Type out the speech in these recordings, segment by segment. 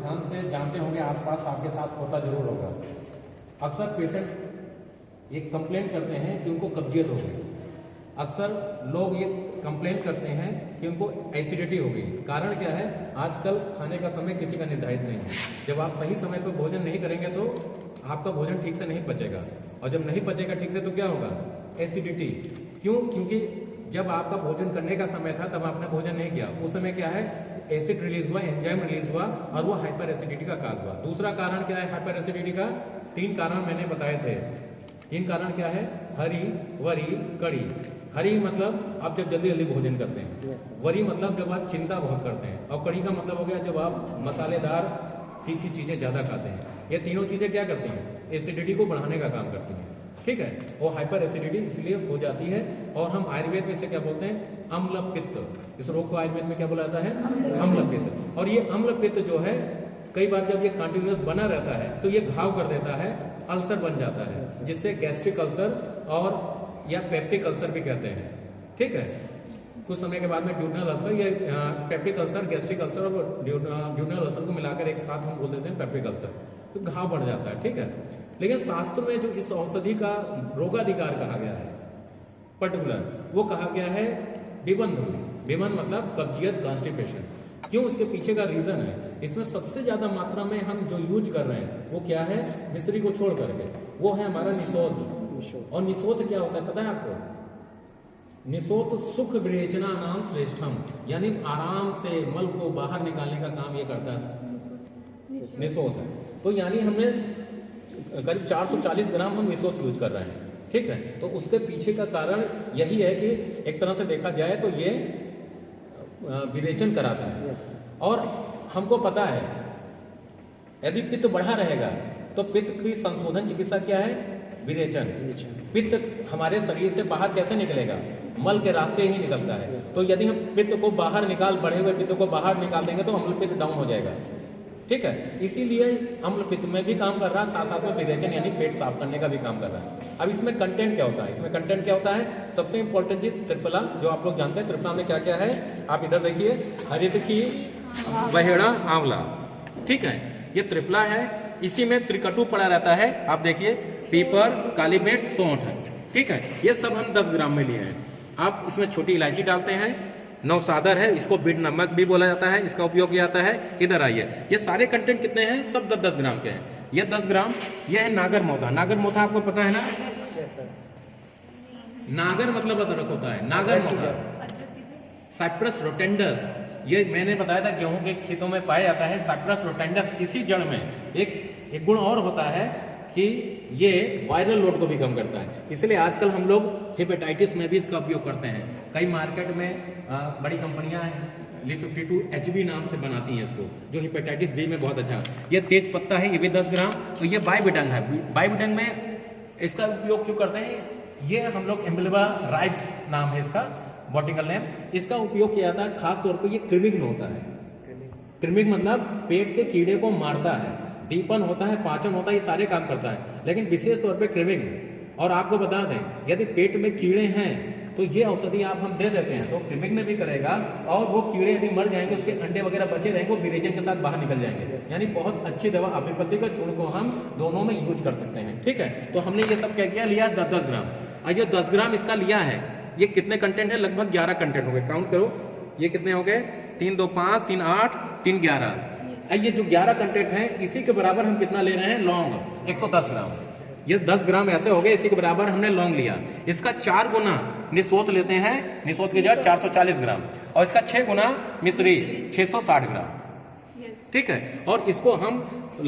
ध्यान से जानते होंगे, आसपास आपके साथ होता जरूर होगा। अक्सर पेशेंट ये कंप्लेन करते हैं कि उनको कब्जियत हो गई। अक्सर लोग ये कंप्लेन करते हैं कि उनको एसिडिटी हो गई। कारण क्या है? आजकल खाने का समय किसी का निर्धारित नहीं है। जब आप सही समय पर भोजन नहीं करेंगे तो आपका भोजन ठीक से नहीं पचेगा, और जब नहीं पचेगा ठीक से तो क्या होगा? एसिडिटी। क्यों? क्योंकि जब आपका भोजन करने का समय था तब आपने भोजन नहीं किया। उस समय क्या है? एसिड रिलीज हुआ, एंजाइम रिलीज हुआ, और वो हाइपर एसिडिटी का काज हुआ। दूसरा कारण क्या है हाइपर एसिडिटी का? 3 कारण मैंने बताए थे। 3 कारण क्या है? हरी, वरी, कड़ी। हरी मतलब आप जब जल्दी जल्दी भोजन करते हैं, वरी मतलब जब आप चिंता बहुत करते हैं, और कड़ी का मतलब हो गया जब आप मसालेदार तीखी चीजें ज्यादा खाते हैं। ये तीनों चीजें क्या करती हैं? एसिडिटी को बढ़ाने का काम करती हैं। ठीक है, वो हाइपर एसिडिटी इसलिए हो जाती है। और हम आयुर्वेद में इसे क्या बोलते हैं? अम्ल पित्त। इस रोग को आयुर्वेद में क्या बोला जाता है? अम्ल पित्त। और ये अम्ल पित्त जो है, कई बार जब ये कंटिन्यूअस बना रहता है तो ये घाव कर देता है, अल्सर बन जाता है, जिससे गैस्ट्रिक अल्सर और या पेप्टिक अल्सर भी कहते हैं। ठीक है, कुछ समय के बाद में ड्यूडनल अल्सर या पेप्टिक अल्सर, गैस्ट्रिक अल्सर और ड्यूडनल अल्सर को मिलाकर एक साथ हम बोल देते हैं पेप्टिक अल्सर। तो घाव बढ़ जाता है। ठीक है, लेकिन शास्त्र में जो इस औषधि का रोगाधिकार कहा गया है पर्टिकुलर, वो कहा गया है विबंध में। विबंध मतलब कब्जियत, कॉन्स्टिपेशन। क्यों? उसके पीछे का रीजन है, इसमें सबसे ज्यादा मात्रा में हम जो यूज कर रहे हैं वो क्या है? मिश्री को छोड़ करके वो है हमारा निषोध। और निषोध क्या होता है पता है आपको? निषोध सुख विरेचना नाम श्रेष्ठम, यानी आराम से मल को बाहर निकालने का काम ये करता है निषोध है। तो यानी हमने करीब 440 ग्राम हम निषोध यूज कर रहे हैं। ठीक है, तो उसके पीछे का कारण यही है कि एक तरह से देखा जाए तो ये विरेचन कराता है। और हमको पता है यदि पित्त बढ़ा रहेगा तो पित्त की संशोधन चिकित्सा क्या है? विरेचन। पित्त हमारे शरीर से बाहर कैसे निकलेगा? मल के रास्ते ही निकलता है। तो यदि हम पित्त को बाहर बढ़े हुए पित्त को बाहर निकाल देंगे तो अम्ल पित्त डाउन हो जाएगा। ठीक है, इसीलिए अम्ल पित्त में भी काम कर रहा है, साथ साथ में विरेचन यानी पेट साफ करने का भी काम कर रहा है। अब इसमें कंटेंट क्या होता है? इसमें कंटेंट क्या होता है? सबसे इंपॉर्टेंट चीज त्रिफला, जो आप लोग जानते हैं। त्रिफला में क्या क्या है? आप इधर देखिए, हरित की, बहेड़ा, आंवला। ठीक है, ये त्रिफला है। इसी में त्रिकटु पड़ा रहता है। आप देखिए, पीपर, काली मिर्च, सौंठ। ठीक है, ये सब हम 10 ग्राम में लिए हैं। आप इसमें छोटी इलायची डालते हैं, नौसादर है, इसको बीट नमक भी बोला जाता है, इसका उपयोग किया जाता है। इधर आइए, ये सारे कंटेंट कितने हैं? सब 10-10 ग्राम के हैं। ये 10 ग्राम, ये है नागर मोथा। नागर मोथा आपको पता है ना? नागर मतलब अदरक होता है, नागर मोथा। साइप्रस रोटेंडस, ये मैंने बताया था गेहूं के खेतों में पाया जाता है साइप्रस रोटेंडस। इसी जड़ में एक गुण और होता है कि ये वायरल लोड को भी कम करता है। इसलिए आजकल हम लोग हेपेटाइटिस में भी इसका उपयोग करते हैं। कई मार्केट में बड़ी कंपनियां Li52HB नाम से बनाती हैं इसको, जो हेपेटाइटिस बी में बहुत अच्छा। ये तेज पत्ता है, ये भी 10 ग्राम। तो ये बाइबिडंग है। बाइबिडंग में इसका उपयोग क्यों करते हैं? ये हम लोग एम्बलिबा राइब्स नाम है इसका, बॉटिकल नेम। इसका उपयोग किया जाता है खास तौर पर, ये कृमिक में होता है। कृमिक मतलब पेट के कीड़े को मारता है, दीपन होता है, पाचन होता है, ये सारे काम करता है, लेकिन विशेष तौर पे कृमिक में। और आपको बता दें, यदि पेट में कीड़े हैं तो ये औषधि आप हम दे देते हैं तो कृमिक ने भी करेगा, और वो कीड़े यदि मर जाएंगे, उसके अंडे वगैरह बचे रहेंगे, वो विरेचन के साथ बाहर निकल जाएंगे। यानी बहुत अच्छी दवा। अभिपत्ति का चूर्ण को हम दोनों में यूज कर सकते हैं। ठीक है, तो हमने ये सब क्या किया? लिया 10-10 ग्राम। और ये 10 ग्राम इसका लिया है, ये कितने कंटेंट है? लगभग 11 कंटेंट हो गए। काउंट करो, ये कितने हो गए? 3, 2, 5, 3, 8, 3, 11। ये जो 11 कंटेंट है, इसी के बराबर हम कितना ले रहे हैं? लौंग 110 ग्राम। ये 10 ग्राम ऐसे हो गए, इसी के बराबर हमने लौंग लिया। इसका 4 गुना निषोध लेते हैं, निषोध की जड़ 440 ग्राम, और इसका 6 गुना मिश्री 660 ग्राम। ठीक है, और इसको हम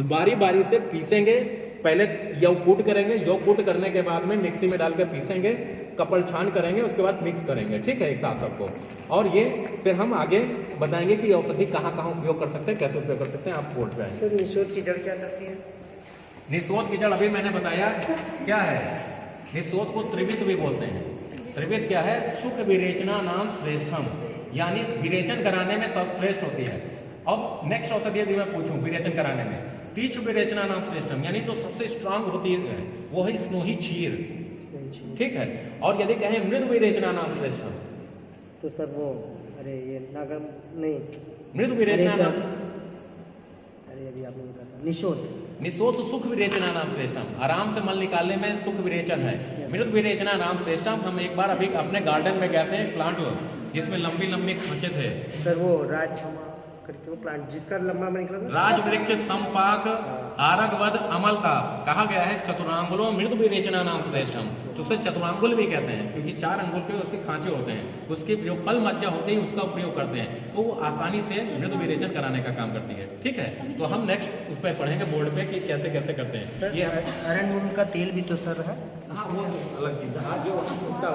बारी बारी से पीसेंगे। पहले यवकूट करेंगे, यवकूट करने के बाद में मिक्सी में डालकर पीसेंगे, कपल छान करेंगे, उसके बाद मिक्स करेंगे। ठीक है, एक साथ सबको। और ये फिर हम आगे बताएंगे कि औषधि कहाँ कहाँ उपयोग कर सकते हैं, कैसे उपयोग कर सकते हैं। आप बोर्ड पे आएंगे। निषोध की जड़ क्या करती है? निषोध की जड़ अभी मैंने बताया क्या है। निषोध को त्रिवित भी बोलते हैं। त्रिवित क्या है? सुख विरेचना नाम श्रेष्ठम, यानी विरेचन कराने में सब श्रेष्ठ होती है। अब नेक्स्ट औषधि यदि मैं पूछूं विरेचन कराने में, तीक्ष्ण विरेचना नाम श्रेष्ठम, यानी जो सबसे स्ट्रांग होती है वो है स्नोही क्षीर। ठीक है, और यदि कहें मृदु विरेचना नाम श्रेष्ठम, तो सर वो, अरे ये नागर नहीं, मृदु विरेचना नाम, अरे ये भी आपने बताया था निशोध निशोष सुख विरेचना नाम श्रेष्ठम, आराम से मल निकालने में सुख विरेचन है। मृत विरेचना नाम श्रेष्ठम। हम एक बार अभी अपने गार्डन में गए थे, प्लांट जिसमें लंबी लंबी खांचे थे। सर वो राज क्षमा करके वो प्लांट जिसका लंबा में निकला था? राज वृक्ष संपाक आरगवद अमलतास, कहा गया है चतुरांगुलों मृत विरेचना नाम श्रेष्ठम। तो उसे चतुरांगुल भी कहते हैं क्योंकि 4 अंगुल पे उसके खांचे होते हैं। उसके जो फल मज्जा होती है उसका उपयोग करते हैं, तो वो आसानी से मृत विरेचन कराने का काम करती है। ठीक है, तो हम नेक्स्ट उस पर पढ़ेंगे बोर्ड पे कि कैसे कैसे करते हैं। सर, ये अरंडवुड का तेल भी तो सर है? हाँ, वो अलग चीज है। हाँ, जो उसका